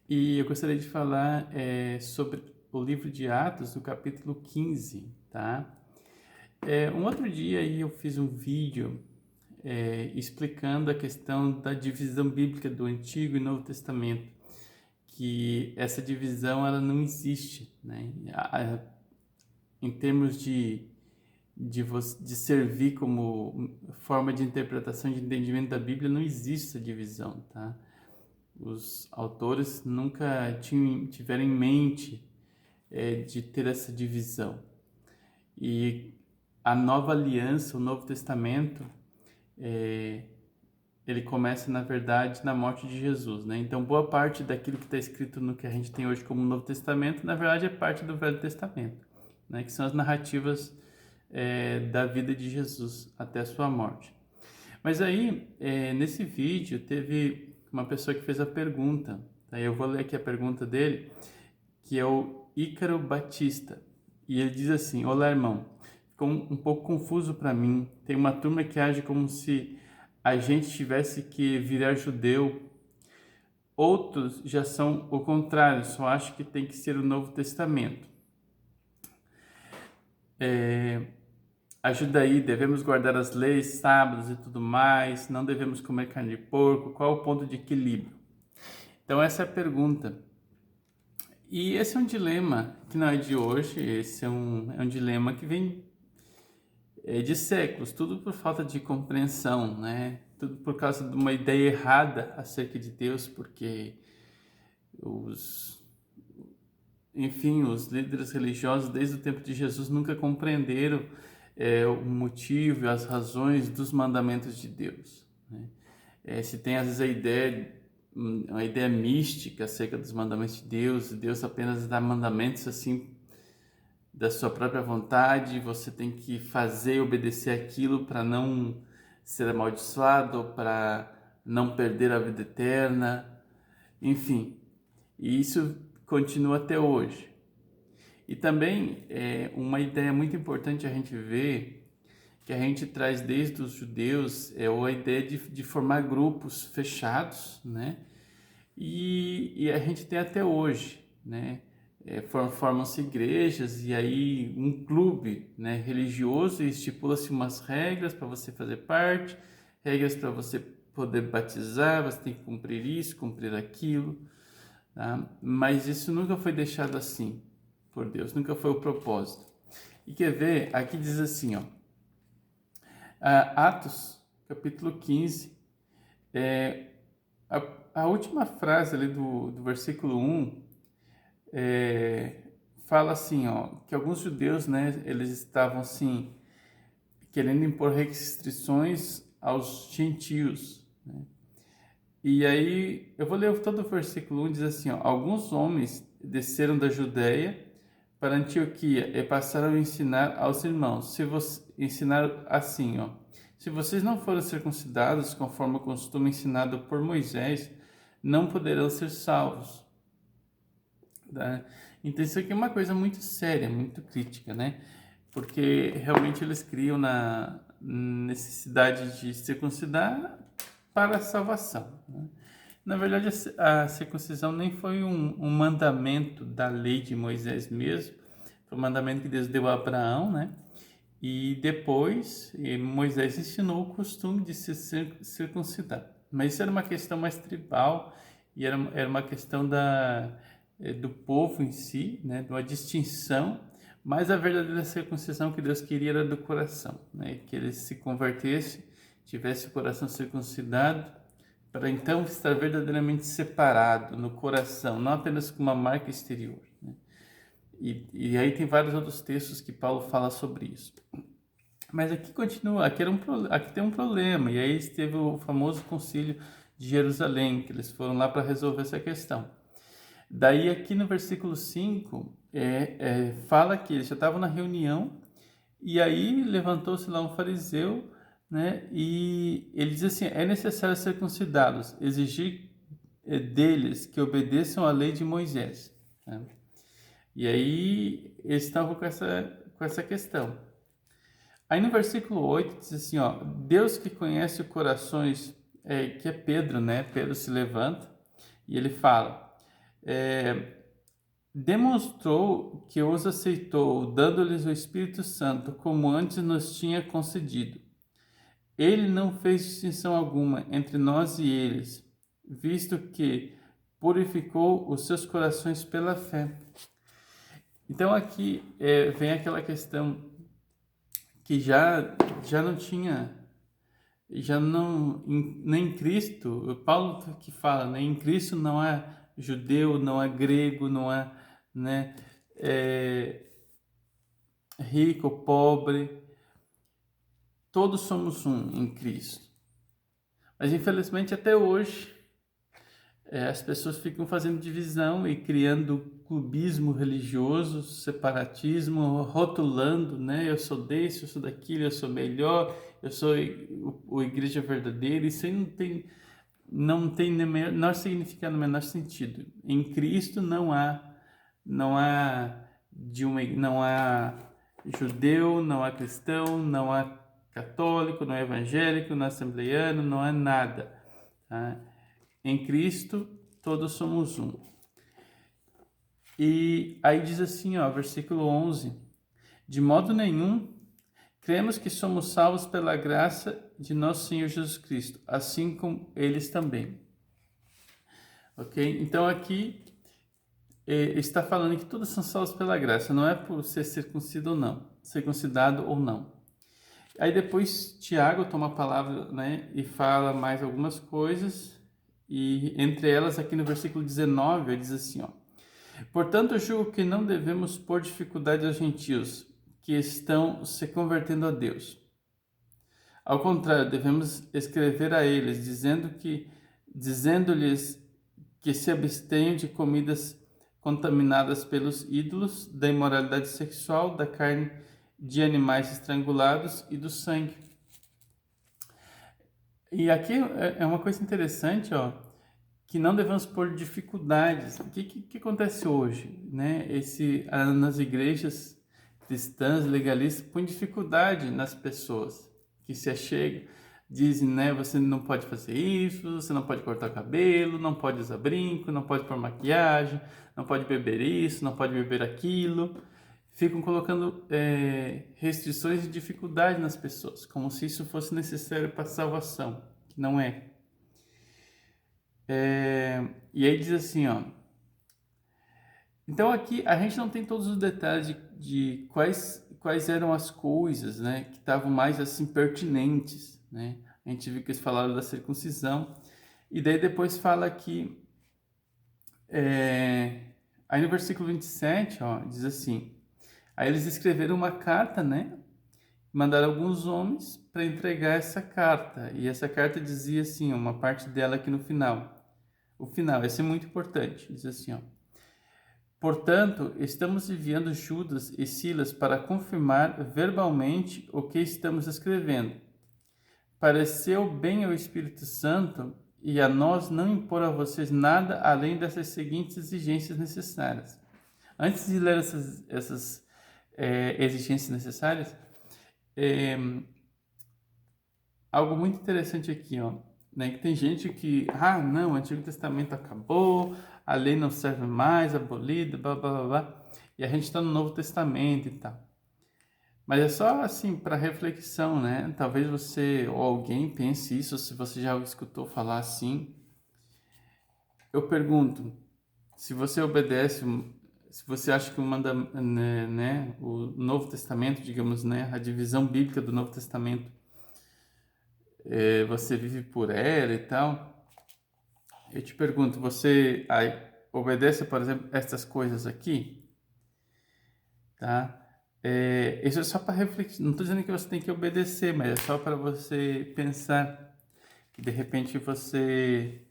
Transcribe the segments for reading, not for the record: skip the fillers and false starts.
E eu gostaria de falar sobre o livro de Atos, do capítulo 15, tá? Um outro dia aí eu fiz um vídeo explicando a questão da divisão bíblica do Antigo e Novo Testamento, que essa divisão ela não existe, né? Em termos de servir como forma de interpretação, de entendimento da Bíblia, não existe essa divisão, tá? Os autores nunca tiveram em mente de ter essa divisão. E a nova aliança, o Novo Testamento, ele começa, na verdade, na morte de Jesus, né? Então, boa parte daquilo que está escrito no que a gente tem hoje como Novo Testamento, na verdade, é parte do Velho Testamento, né? Que são as narrativas da vida de Jesus até a sua morte. Mas aí, nesse vídeo, teve uma pessoa que fez a pergunta, tá? Eu vou ler aqui a pergunta dele, que é o Ícaro Batista. E ele diz assim: Olá, irmão. Ficou um pouco confuso para mim. Tem uma turma que age como se a gente tivesse que virar judeu. Outros já são o contrário, só acham que tem que ser o Novo Testamento. Ajuda aí, devemos guardar as leis, sábados e tudo mais, não devemos comer carne de porco, qual o ponto de equilíbrio? Então essa é a pergunta. E esse é um dilema que não é de hoje, esse é um dilema que vem de séculos, tudo por falta de compreensão, né? Tudo por causa de uma ideia errada acerca de Deus, porque os, os líderes religiosos desde o tempo de Jesus nunca compreenderam o motivo e as razões dos mandamentos de Deus, né? Se tem às vezes uma ideia mística acerca dos mandamentos de Deus apenas dá mandamentos assim da sua própria vontade, você tem que fazer e obedecer aquilo para não ser amaldiçoado, para não perder a vida eterna, enfim. E isso continua até hoje. E também uma ideia muito importante a gente ver, que a gente traz desde os judeus, é a ideia de formar grupos fechados, né? E a gente tem até hoje, né? Formam-se igrejas e aí um clube, né, religioso, e estipula-se umas regras para você fazer parte, regras para você poder batizar, você tem que cumprir isso, cumprir aquilo, tá? Mas isso nunca foi deixado assim por Deus, nunca foi o propósito. E quer ver? Aqui diz assim, ó, Atos, capítulo 15, a última frase ali do versículo 1 fala assim, ó, que alguns judeus, né, eles estavam assim querendo impor restrições aos gentios, né? E aí eu vou ler todo o versículo 1, diz assim, ó, alguns homens desceram da Judéia para Antioquia e passaram a ensinar aos irmãos, ensinar assim, ó, se vocês não forem circuncidados conforme o costume ensinado por Moisés, não poderão ser salvos. Tá? Então isso aqui é uma coisa muito séria, muito crítica, né? Porque realmente eles criam na necessidade de circuncidar para a salvação, né? Na verdade, a circuncisão nem foi um mandamento da lei de Moisés mesmo, foi um mandamento que Deus deu a Abraão, né? E depois Moisés ensinou o costume de se circuncidar. Mas isso era uma questão mais tribal e era uma questão do povo em si, né? De uma distinção. Mas a verdadeira circuncisão que Deus queria era do coração, né? Que ele se convertesse, tivesse o coração circuncidado, para então estar verdadeiramente separado no coração, não apenas com uma marca exterior, né? E aí tem vários outros textos que Paulo fala sobre isso. Mas aqui continua, aqui tem um problema, e aí teve o famoso concílio de Jerusalém, que eles foram lá para resolver essa questão. Daí aqui no versículo 5, fala que eles já estavam na reunião, e aí levantou-se lá um fariseu, né, e ele diz assim, é necessário circuncidá-los, exigir deles que obedeçam à lei de Moisés, né? E aí eles estavam com essa questão. Aí no versículo 8 diz assim, ó, Deus que conhece os corações, que é Pedro, né? Pedro se levanta e ele fala, demonstrou que os aceitou, dando-lhes o Espírito Santo, como antes nos tinha concedido. Ele não fez distinção alguma entre nós e eles, visto que purificou os seus corações pela fé. Então aqui vem aquela questão que já não tinha, já não, nem Cristo, Paulo que fala, né, em Cristo não é judeu, não é grego, não é, né, rico, pobre, todos somos um em Cristo. Mas infelizmente até hoje as pessoas ficam fazendo divisão e criando clubismo religioso, separatismo, rotulando, né? Eu sou desse, eu sou daquilo, eu sou melhor, eu sou o igreja verdadeira. Isso aí não tem nem menor significado, no menor sentido. Em Cristo não há judeu, não há cristão, não há católico, não é evangélico, não é assembleiano, não há nada, tá? Em Cristo, todos somos um. E aí diz assim, ó, versículo 11: de modo nenhum, cremos que somos salvos pela graça de nosso Senhor Jesus Cristo, assim como eles também. Ok? Então aqui está falando que todos são salvos pela graça, não é por ser circuncido ou não, circuncidado ou não. Aí depois Tiago toma a palavra, né, e fala mais algumas coisas. E entre elas, aqui no versículo 19, ele diz assim, ó: portanto, eu julgo que não devemos pôr dificuldade aos gentios que estão se convertendo a Deus. Ao contrário, devemos escrever a eles, dizendo-lhes que se abstenham de comidas contaminadas pelos ídolos, da imoralidade sexual, da carne de animais estrangulados e do sangue. E aqui é uma coisa interessante, ó, que não devemos pôr dificuldades. O que acontece hoje, né? Nas igrejas cristãs, legalistas, põe dificuldade nas pessoas que se achegam, dizem, né? Você não pode fazer isso, você não pode cortar cabelo, não pode usar brinco, não pode pôr maquiagem, não pode beber isso, não pode beber aquilo. Ficam colocando restrições e dificuldade nas pessoas, como se isso fosse necessário para a salvação, que não é. E aí diz assim, ó. Então aqui a gente não tem todos os detalhes de quais eram as coisas, né, que estavam mais assim pertinentes, né? A gente viu que eles falaram da circuncisão e daí depois fala que aí no versículo 27, ó, diz assim: aí eles escreveram uma carta, né? Mandaram alguns homens para entregar essa carta. E essa carta dizia assim, uma parte dela aqui no final. O final, esse é muito importante. Diz assim, ó: portanto, estamos enviando Judas e Silas para confirmar verbalmente o que estamos escrevendo. Pareceu bem ao Espírito Santo e a nós não impor a vocês nada além dessas seguintes exigências necessárias. Antes de ler essas exigências necessárias, algo muito interessante aqui, ó, né? Que tem gente que, não, o Antigo Testamento acabou, a lei não serve mais, abolida, blá blá blá, blá, e a gente está no Novo Testamento e tal. Mas é só assim para reflexão, né? Talvez você ou alguém pense isso, se você já escutou falar assim. Eu pergunto, se você obedece, se você acha que né, o Novo Testamento, digamos, né, a divisão bíblica do Novo Testamento, você vive por ela e tal. Eu te pergunto, você obedece, por exemplo, estas coisas aqui, tá? Isso é só para refletir. Não estou dizendo que você tem que obedecer, mas é só para você pensar que de repente você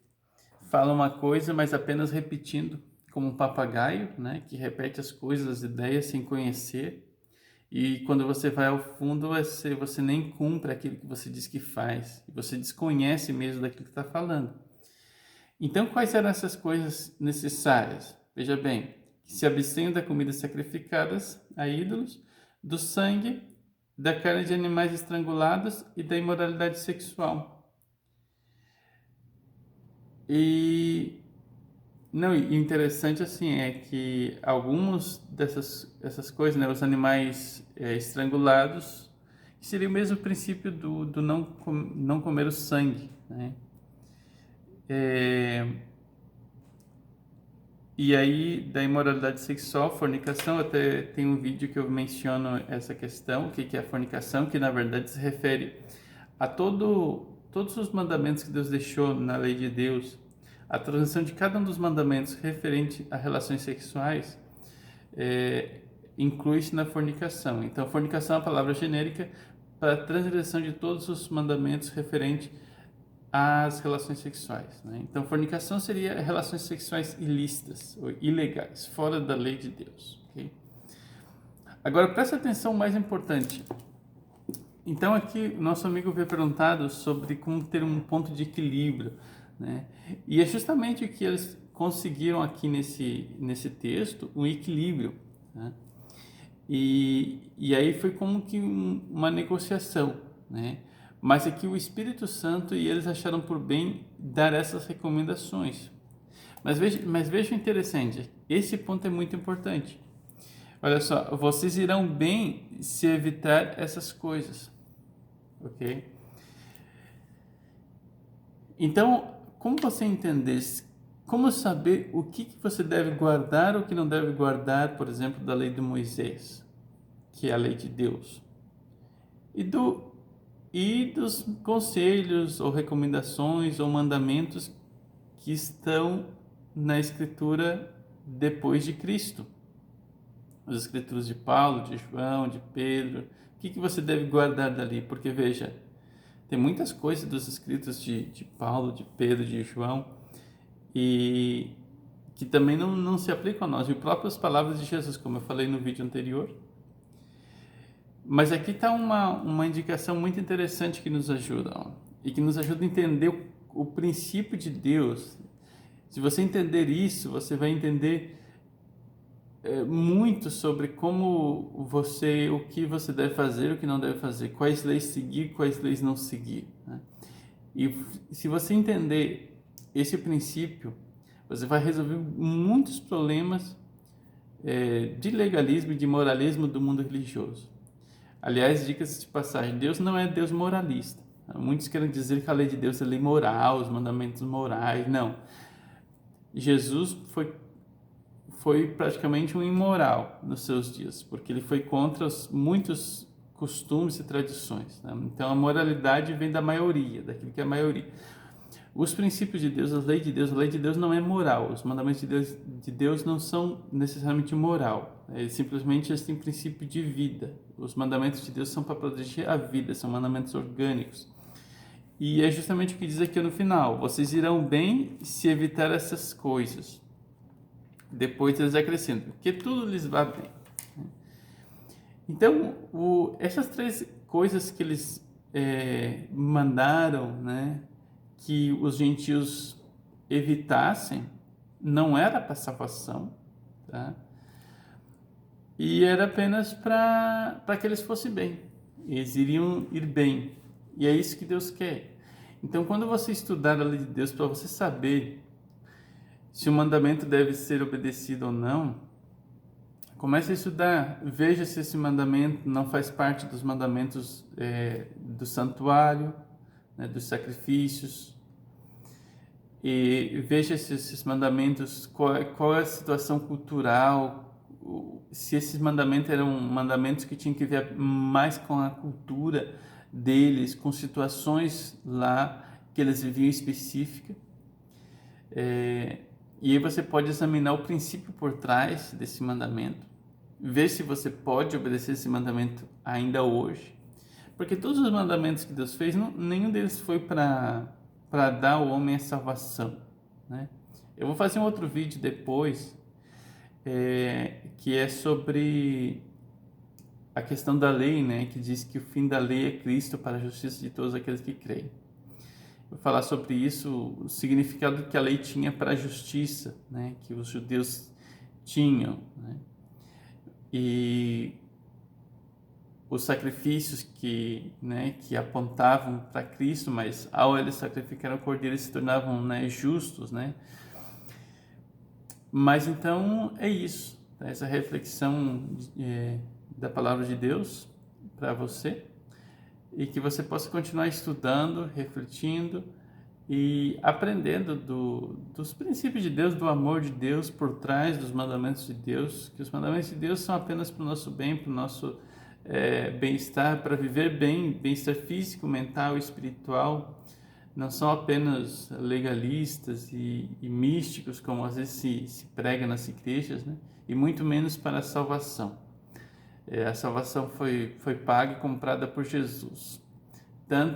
fala uma coisa, mas apenas repetindo, como um papagaio, né? Que repete as coisas, as ideias sem conhecer. E quando você vai ao fundo, você nem cumpre aquilo que você diz que faz. Você desconhece mesmo daquilo que está falando. Então, quais eram essas coisas necessárias? Veja bem, que se abstenham da comida sacrificadas a ídolos, do sangue, da carne de animais estrangulados e da imoralidade sexual. E Não, e interessante assim é que alguns essas coisas, né, os animais estrangulados, seria o mesmo princípio do não comer o sangue, né? É, e aí, da imoralidade sexual, fornicação, até tem um vídeo que eu menciono essa questão, o que é a fornicação, que na verdade se refere a todos os mandamentos que Deus deixou na lei de Deus, a transição de cada um dos mandamentos referente a relações sexuais, inclui-se na fornicação. Então, fornicação é uma palavra genérica para a transgressão de todos os mandamentos referente às relações sexuais, né? Então, fornicação seria relações sexuais ilícitas ou ilegais, fora da lei de Deus. Okay? Agora, presta atenção, o mais importante. Então, aqui, nosso amigo veio perguntado sobre como ter um ponto de equilíbrio, né? E é justamente o que eles conseguiram aqui nesse texto, um equilíbrio, né? E aí foi como que uma negociação, né? Mas aqui o Espírito Santo e eles acharam por bem dar essas recomendações. Mas veja interessante, esse ponto é muito importante. Olha só, vocês irão bem se evitar essas coisas, ok? Então, como você entender, como saber o que você deve guardar ou o que não deve guardar, por exemplo, da lei de Moisés, que é a lei de Deus, e dos conselhos ou recomendações ou mandamentos que estão na Escritura depois de Cristo. As Escrituras de Paulo, de João, de Pedro. O que você deve guardar dali? Porque veja, tem muitas coisas dos escritos de Paulo, de Pedro, de João, e que também não se aplicam a nós. E próprias palavras de Jesus, como eu falei no vídeo anterior. Mas aqui está uma indicação muito interessante que nos ajuda, ó, e que nos ajuda a entender o princípio de Deus. Se você entender isso, você vai entender muito sobre o que você deve fazer, o que não deve fazer, quais leis seguir, quais leis não seguir, né? E se você entender esse princípio, você vai resolver muitos problemas de legalismo e de moralismo do mundo religioso. Aliás, dicas de passagem, Deus não é Deus moralista. Muitos querem dizer que a lei de Deus é lei moral, os mandamentos morais. Não. Jesus foi praticamente um imoral nos seus dias, porque ele foi contra muitos costumes e tradições, né? Então a moralidade vem da maioria, daquilo que é a maioria. Os princípios de Deus, a lei de Deus não é moral, os mandamentos de Deus não são necessariamente moral, simplesmente eles têm princípio de vida. Os mandamentos de Deus são para proteger a vida, são mandamentos orgânicos. E é justamente o que diz aqui no final: vocês irão bem se evitar essas coisas. Depois eles acrescentam, porque tudo lhes vai bem. Então, essas três coisas que eles mandaram, né, que os gentios evitassem, não era para salvação, tá? E era apenas para que eles fossem bem. Eles iriam ir bem. E é isso que Deus quer. Então, quando você estudar a lei de Deus, para você saber se o mandamento deve ser obedecido ou não, comece a estudar, veja se esse mandamento não faz parte dos mandamentos do santuário, né, dos sacrifícios, e veja se esses mandamentos, qual é a situação cultural, se esses mandamentos eram mandamentos que tinham que ver mais com a cultura deles, com situações lá que eles viviam específica. E aí você pode examinar o princípio por trás desse mandamento, ver se você pode obedecer esse mandamento ainda hoje, porque todos os mandamentos que Deus fez, nenhum deles foi para dar ao homem a salvação, né? Eu vou fazer um outro vídeo depois, que é sobre a questão da lei, né? Que diz que o fim da lei é Cristo para a justiça de todos aqueles que creem. Vou falar sobre isso, o significado que a lei tinha para a justiça, né? Que os judeus tinham, né? E os sacrifícios que apontavam para Cristo, mas ao eles sacrificarem o cordeiro eles se tornavam, né, justos, né? Mas então é isso, tá? Essa reflexão da palavra de Deus para você, e que você possa continuar estudando, refletindo e aprendendo dos princípios de Deus, do amor de Deus por trás dos mandamentos de Deus, que os mandamentos de Deus são apenas para o nosso bem, para o nosso bem-estar, para viver bem, bem-estar físico, mental e espiritual. Não são apenas legalistas e místicos, como às vezes se prega nas igrejas, né? E muito menos para a salvação. A salvação foi paga e comprada por Jesus. Tanto